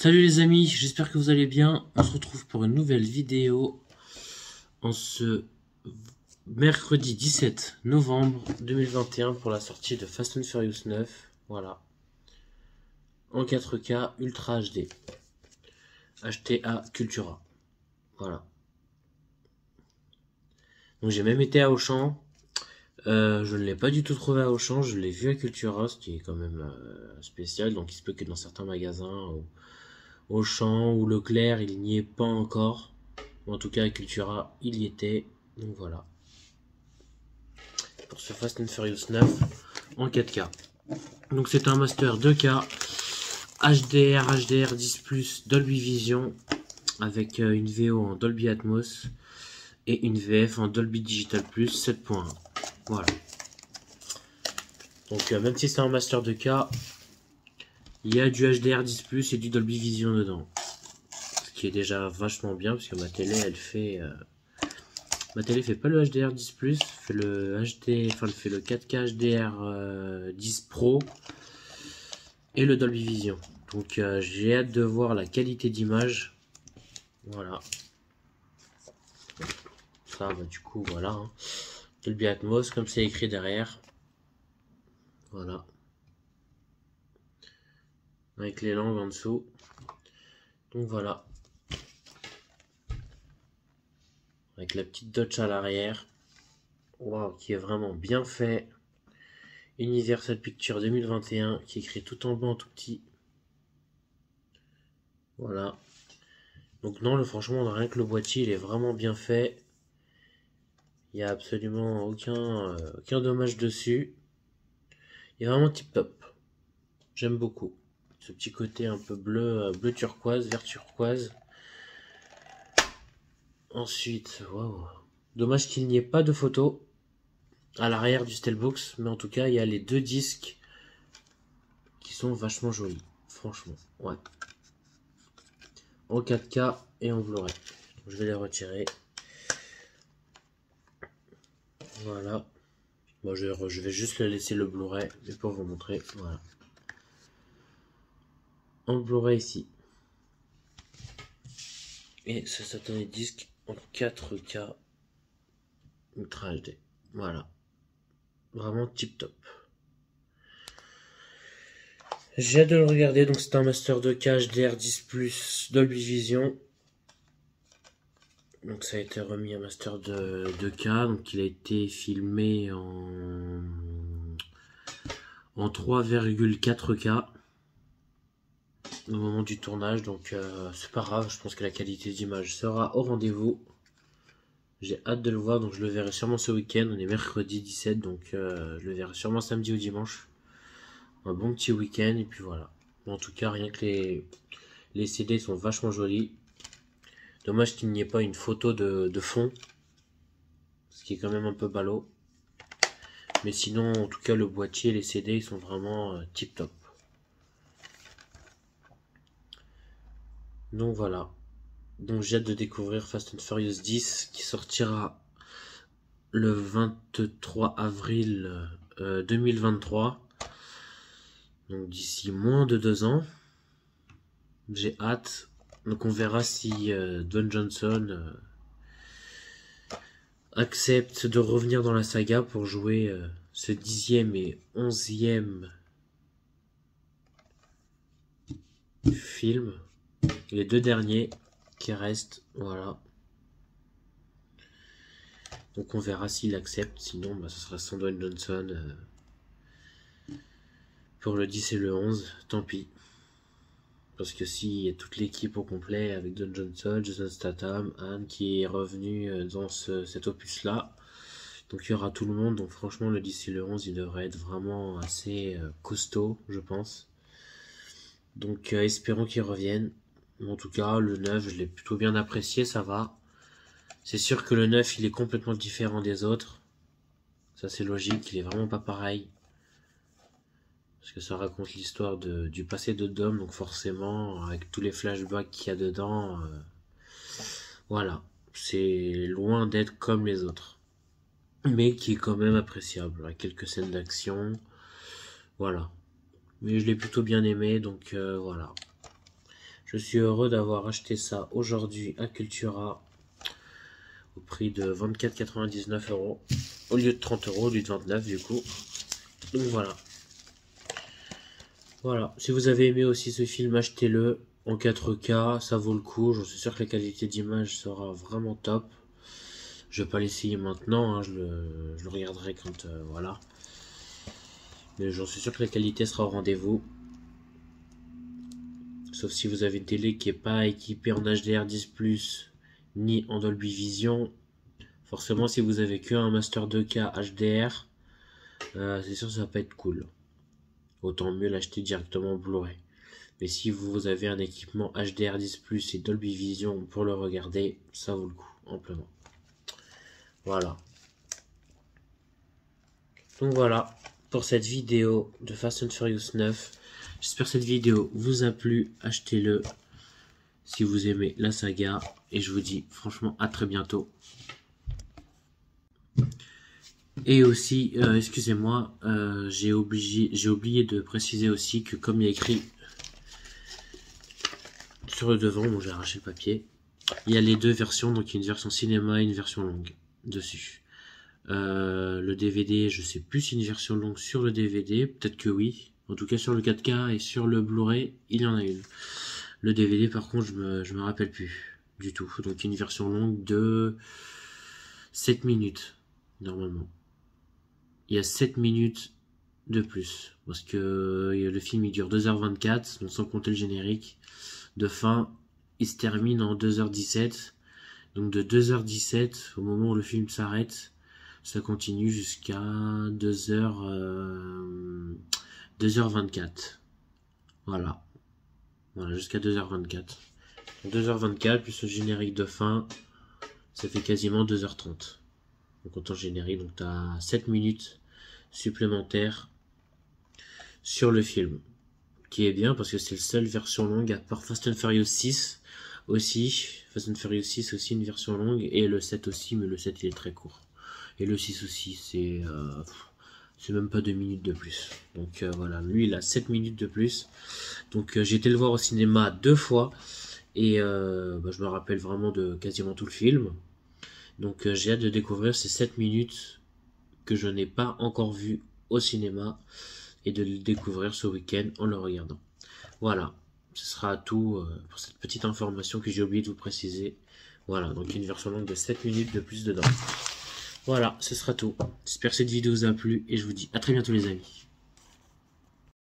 Salut les amis, j'espère que vous allez bien. On se retrouve pour une nouvelle vidéo en ce mercredi 17 novembre 2021 pour la sortie de Fast and Furious 9. Voilà. En 4K Ultra HD. Acheté à Cultura. Voilà. Donc j'ai même été à Auchan. Je ne l'ai pas du tout trouvé à Auchan, je l'ai vu à Cultura, ce qui est quand même spécial. Donc il se peut que dans certains magasins, Auchan ou Leclerc, il n'y est pas encore. En tout cas, à Cultura, il y était. Donc voilà. Pour ce Fast and Furious 9 en 4K. Donc c'est un Master 2K HDR, HDR10+, Dolby Vision avec une VO en Dolby Atmos et une VF en Dolby Digital Plus 7.1. Voilà. Donc même si c'est un Master 2K, il y a du HDR10+ et du Dolby Vision dedans. Ce qui est déjà vachement bien parce que ma télé elle fait... ma télé fait pas le HDR10+, fait le HD, enfin elle fait le 4K HDR 10 Pro et le Dolby Vision. Donc j'ai hâte de voir la qualité d'image. Voilà. Ça bah du coup voilà. Hein. Dolby Atmos comme c'est écrit derrière. Voilà. Avec les langues en dessous. Donc voilà. Avec la petite Dodge à l'arrière. Waouh, qui est vraiment bien fait. Universal Pictures 2021 qui est écrit tout en bas en tout petit. Voilà. Donc non, franchement, rien que le boîtier, il est vraiment bien fait. Il n'y a absolument aucun dommage dessus. Il est vraiment tip top. J'aime beaucoup. Ce petit côté un peu bleu, bleu turquoise, vert turquoise. Ensuite, waouh. Dommage qu'il n'y ait pas de photo à l'arrière du Steelbook, mais en tout cas, il y a les deux disques qui sont vachement jolis. Franchement, ouais. En 4K et en Blu-ray. Je vais les retirer. Voilà. Bon, je vais juste laisser le Blu-ray pour vous montrer. Voilà. En Blu-ray ici. Et ce satané disque en 4K Ultra HD. Voilà. Vraiment tip top. J'ai hâte de le regarder. Donc c'est un Master 2K HDR10+, Dolby Vision. Donc ça a été remis à Master de 2K. Donc il a été filmé en 3,4K au moment du tournage. Donc c'est pas grave. Je pense que la qualité d'image sera au rendez-vous. J'ai hâte de le voir. Donc je le verrai sûrement ce week-end. On est mercredi 17. Donc je le verrai sûrement samedi ou dimanche. Un bon petit week-end. Et puis voilà. En tout cas, rien que les CD sont vachement jolis. Dommage qu'il n'y ait pas une photo de fond. Ce qui est quand même un peu ballot. Mais sinon, en tout cas, le boîtier et les CD, ils sont vraiment tip top. Donc voilà. Donc j'ai hâte de découvrir Fast and Furious 10 qui sortira le 23 avril 2023. Donc d'ici moins de 2 ans. J'ai hâte. Donc on verra si Dwayne Johnson accepte de revenir dans la saga pour jouer ce 10e et 11e film. Les deux derniers qui restent, voilà. Donc on verra s'il accepte, sinon bah, ce sera sans Dwayne Johnson pour le 10 et le 11, tant pis. Parce que s'il y a toute l'équipe au complet avec Dwayne Johnson, Jason Statham, Anne qui est revenu dans cet opus là, donc il y aura tout le monde, donc franchement le 10 et le 11 il devrait être vraiment assez costaud je pense. Donc espérons qu'ils reviennent. En tout cas le 9 je l'ai plutôt bien apprécié, ça va. C'est sûr que le 9 il est complètement différent des autres. Ça c'est logique, il est vraiment pas pareil. Parce que ça raconte l'histoire du passé de Dom, donc forcément, avec tous les flashbacks qu'il y a dedans, voilà. C'est loin d'être comme les autres. Mais qui est quand même appréciable. Il y a quelques scènes d'action, voilà. Mais je l'ai plutôt bien aimé, donc voilà. Je Je suis heureux d'avoir acheté ça aujourd'hui à Cultura au prix de 24,99 € au lieu de 30 €, au lieu de 29 du coup. Donc voilà. Voilà, si vous avez aimé aussi ce film, achetez-le en 4K, ça vaut le coup. Je suis sûr que la qualité d'image sera vraiment top. Je vais pas l'essayer maintenant, hein, je le regarderai quand voilà. Mais j'en suis sûr que la qualité sera au rendez-vous. Sauf si vous avez une télé qui n'est pas équipée en HDR10+, ni en Dolby Vision. Forcément, si vous avez que un Master 2K HDR, c'est sûr que ça va pas être cool. Autant mieux l'acheter directement en Blu-ray. Mais si vous avez un équipement HDR10+ et Dolby Vision pour le regarder, ça vaut le coup, amplement. Voilà. Donc voilà, pour cette vidéo de Fast and Furious 9. J'espère que cette vidéo vous a plu. Achetez-le si vous aimez la saga. Et je vous dis franchement à très bientôt. Et aussi, excusez-moi, j'ai oublié de préciser aussi que comme il y a écrit sur le devant, bon j'ai arraché le papier, il y a les deux versions, donc il y a une version cinéma et une version longue dessus. Le DVD, je sais plus si une version longue sur le DVD, peut-être que oui. En tout cas sur le 4K et sur le Blu-ray, il y en a une. Le DVD par contre, je me rappelle plus du tout. Donc une version longue de 7 minutes normalement. Il y a 7 minutes de plus parce que le film il dure 2h24, donc sans compter le générique de fin, il se termine en 2h17. Donc de 2h17 au moment où le film s'arrête, ça continue jusqu'à 2h24. Voilà, jusqu'à 2h24. 2h24 plus le générique de fin, ça fait quasiment 2h30. Donc en temps générique, donc tu as 7 minutes supplémentaires sur le film. Qui est bien parce que c'est la seule version longue à part Fast and Furious 6 aussi. Fast and Furious 6 aussi une version longue et le 7 aussi, mais le 7 il est très court. Et le 6 aussi, c'est même pas 2 minutes de plus. Donc voilà, lui il a 7 minutes de plus. Donc j'ai été le voir au cinéma 2 fois. Et je me rappelle vraiment de quasiment tout le film. Donc j'ai hâte de découvrir ces 7 minutes que je n'ai pas encore vu au cinéma. Et de le découvrir ce week-end en le regardant. Voilà, ce sera tout pour cette petite information que j'ai oublié de vous préciser. Voilà, donc une version longue de 7 minutes de plus dedans. Voilà, ce sera tout. J'espère que cette vidéo vous a plu et je vous dis à très bientôt les amis.